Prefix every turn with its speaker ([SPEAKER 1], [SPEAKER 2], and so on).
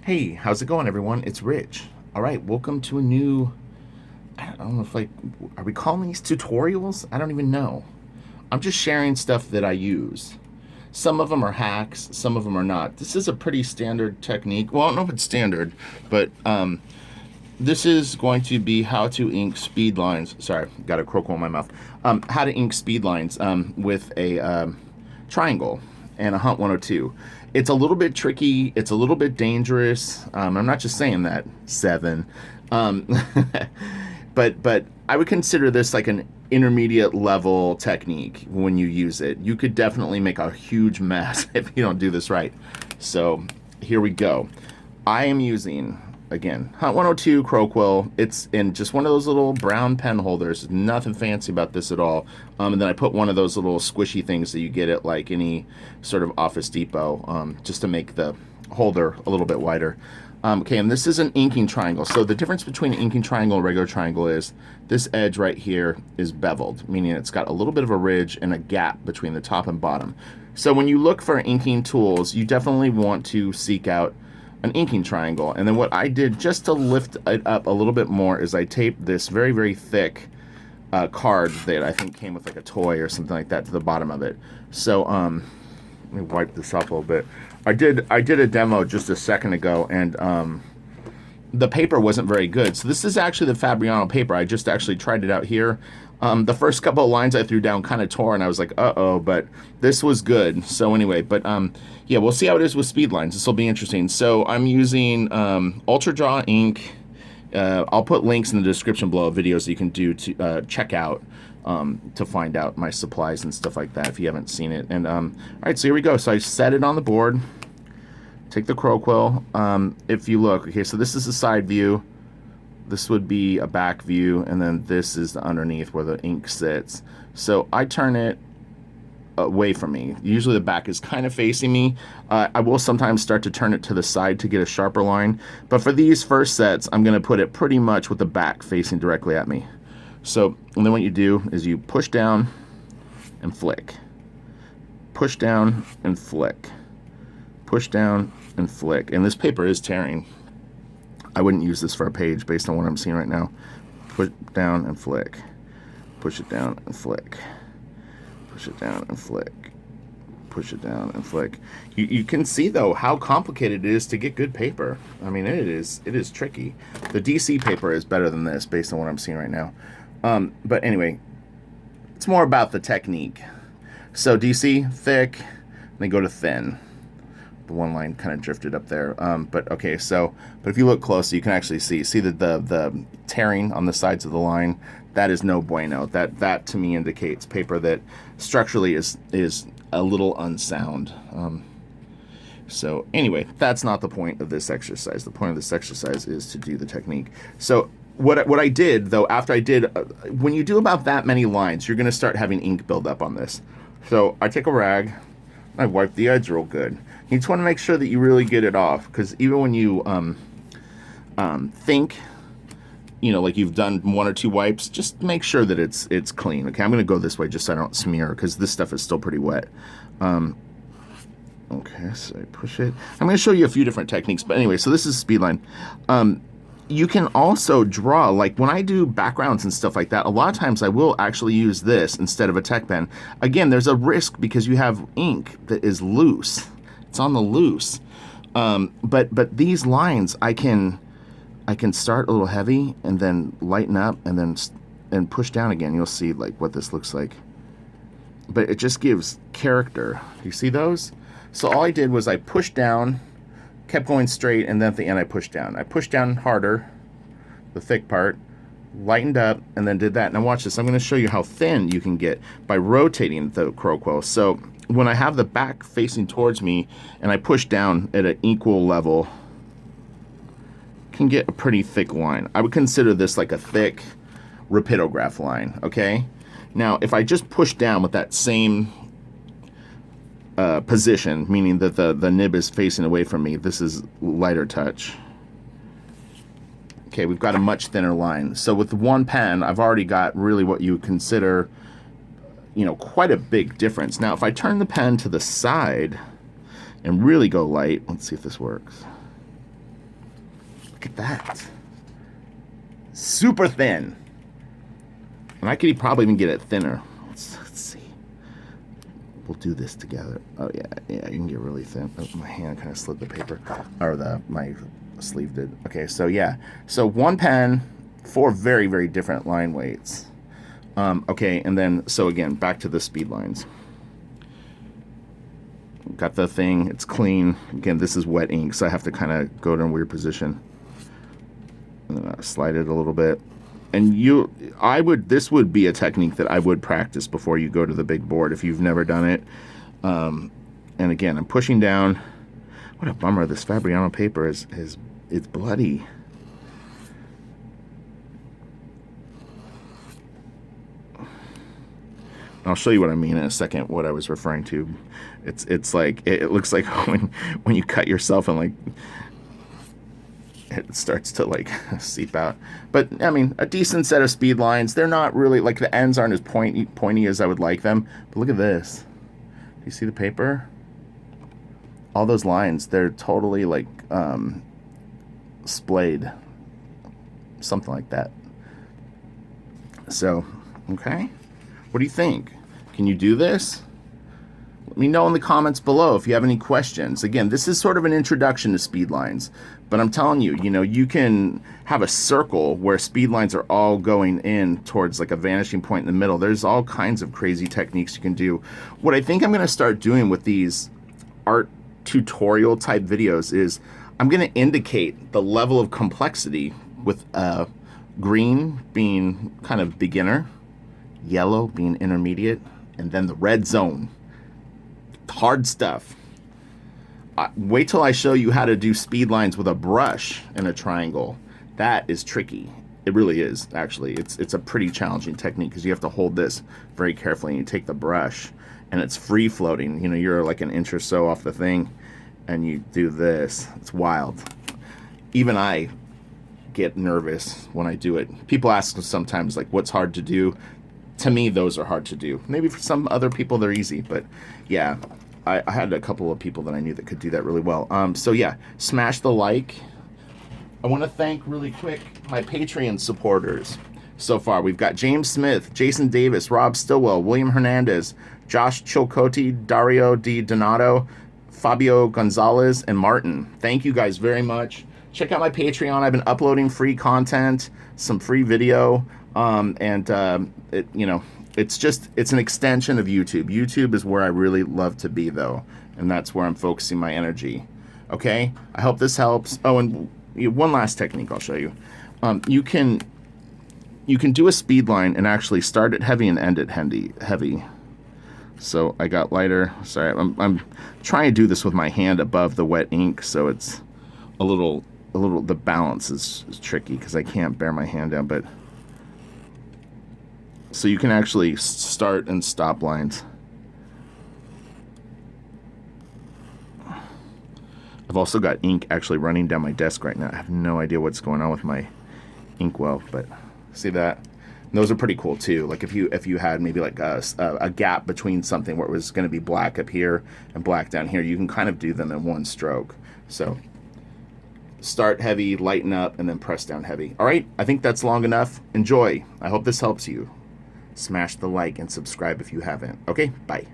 [SPEAKER 1] Hey, how's it going, everyone? It's Rich. All right, welcome to a new. I don't know if are we calling these tutorials? I don't even know. I'm just sharing stuff that I use. Some of them are hacks, some of them are not. This is a pretty standard technique. Well, I don't know if it's standard, but this is going to be how to ink speed lines. Sorry, got a croak in my mouth. How to ink speed lines with a triangle and a Hunt 102. It's a little bit tricky. It's a little bit dangerous. I'm not just saying that. 7. But I would consider this like an intermediate level technique when you use it. You could definitely make a huge mess if you don't do this right. So here we go. I am using, again, Hunt 102 QUILL. It's in just one of those little brown pen holders. Nothing fancy about this at all. And then I put one of those little squishy things that you get at like any sort of Office Depot, just to make the holder a little bit wider. Okay, and this is an inking triangle. So the difference between an inking triangle and a regular triangle is this edge right here is beveled, meaning it's got a little bit of a ridge and a gap between the top and bottom. So when you look for inking tools, you definitely want to seek out an inking triangle. And then what I did just to lift it up a little bit more is I taped this very, very thick card that I think came with like a toy or something like that to the bottom of it. So let me wipe this up a little bit. I did a demo just a second ago, and the paper wasn't very good. So this is actually the Fabriano paper. I just actually tried it out here. The first couple of lines I threw down kind of tore, and I was like, uh-oh, but this was good. So anyway, but yeah, we'll see how it is with speed lines. This will be interesting. So I'm using Ultra Draw ink. I'll put links in the description below of videos that you can do to check out to find out my supplies and stuff like that if you haven't seen it. And all right, so here we go. So I set it on the board. Take the QUILL. If you look, okay, so this is the side view. This would be a back view, and then this is the underneath where the ink sits. So I turn it away from me. Usually the back is kind of facing me. I will sometimes start to turn it to the side to get a sharper line. But for these first sets, I'm going to put it pretty much with the back facing directly at me. So, and then what you do is you push down and flick. Push down and flick. Push down and flick. And this paper is tearing. I wouldn't use this for a page based on what I'm seeing right now. Push down and flick. Push it down and flick. Push it down and flick. Push it down and flick. You can see though how complicated it is to get good paper. I mean, it is tricky. The DC paper is better than this based on what I'm seeing right now. But anyway, it's more about the technique. So DC, thick, then go to thin. The one line kind of drifted up there. But okay, so, but if you look close, you can actually see the tearing on the sides of the line. That is no bueno. That to me indicates paper that structurally is a little unsound. So anyway, that's not the point of this exercise. The point of this exercise is to do the technique. So what I did, though, after I did, when you do about that many lines, you're going to start having ink build up on this. So I take a rag, I wipe the edge real good. You just want to make sure that you really get it off, because even when you think, you know, like you've done 1 or 2 wipes, just make sure that it's clean. Okay, I'm going to go this way just so I don't smear, because this stuff is still pretty wet. Okay, so I push it. I'm going to show you a few different techniques, but anyway, so this is speed line. You can also draw, like when I do backgrounds and stuff like that, a lot of times I will actually use this instead of a tech pen. Again, there's a risk because you have ink that is loose. It's on the loose. But these lines, I can start a little heavy and then lighten up and push down again. You'll see like what this looks like. But it just gives character. You see those? So all I did was I pushed down, kept going straight, and then at the end I pushed down. I pushed down harder, the thick part, lightened up, and then did that. Now watch this. I'm going to show you how thin you can get by rotating the QUILL. So when I have the back facing towards me and I push down at an equal level, can get a pretty thick line. I would consider this like a thick rapidograph line, okay? Now if I just push down with that same position, meaning that the nib is facing away from me, this is lighter touch. Okay, we've got a much thinner line. So with one pen, I've already got really what you would consider, you know, quite a big difference. Now, if I turn the pen to the side and really go light, let's see if this works. Look at that. Super thin. And I could probably even get it thinner. Let's see. We'll do this together. Oh yeah, you can get really thin. Oh, my hand kind of slid the paper, or my sleeve did. Okay, so yeah, so one pen, 4 very, very different line weights. Okay, and then so again, back to the speed lines. Got the thing, it's clean. Again, this is wet ink, so I have to kind of go to a weird position. And then I slide it a little bit. And this would be a technique that I would practice before you go to the big board if you've never done it. And again, I'm pushing down. What a bummer, this Fabriano paper it's bloody. I'll show you what I mean in a second, what I was referring to. It's like, it looks like when you cut yourself and like, it starts to like seep out. But I mean, a decent set of speed lines. They're not really, like the ends aren't as pointy as I would like them. But look at this. Do you see the paper? All those lines, they're totally like splayed. Something like that. So, okay. What do you think? Can you do this? Let me know in the comments below if you have any questions. Again, this is sort of an introduction to speed lines, but I'm telling you, you can have a circle where speed lines are all going in towards like a vanishing point in the middle. There's all kinds of crazy techniques you can do. What I think I'm going to start doing with these art tutorial type videos is I'm going to indicate the level of complexity with green being kind of beginner, yellow being intermediate, and then the red zone. Hard stuff. Wait till I show you how to do speed lines with a brush and a triangle. That is tricky. It really is, actually. It's a pretty challenging technique because you have to hold this very carefully and you take the brush and it's free floating. You're like an inch or so off the thing and you do this. It's wild. Even I get nervous when I do it. People ask sometimes like, what's hard to do? To me, those are hard to do. Maybe for some other people, they're easy. But yeah, I had a couple of people that I knew that could do that really well. So yeah, smash the like. I want to thank really quick my Patreon supporters. So far, we've got James Smith, Jason Davis, Rob Stillwell, William Hernandez, Josh Chilcote, Dario Di Donato, Fabio Gonzalez, and Martin. Thank you guys very much. Check out my Patreon. I've been uploading free content, some free video. It's an extension of YouTube. YouTube is where I really love to be, though, and that's where I'm focusing my energy. Okay, I hope this helps. Oh, and one last technique I'll show you. You can do a speed line and actually start it heavy and end it heavy. So I got lighter. Sorry, I'm trying to do this with my hand above the wet ink, so it's a little. The balance is tricky because I can't bear my hand down, but. So you can actually start and stop lines. I've also got ink actually running down my desk right now. I have no idea what's going on with my inkwell, but see that? And those are pretty cool too. Like if you had maybe like a gap between something where it was going to be black up here and black down here, you can kind of do them in one stroke. So start heavy, lighten up, and then press down heavy. All right, I think that's long enough. Enjoy. I hope this helps you. Smash the like and subscribe if you haven't. Okay, bye.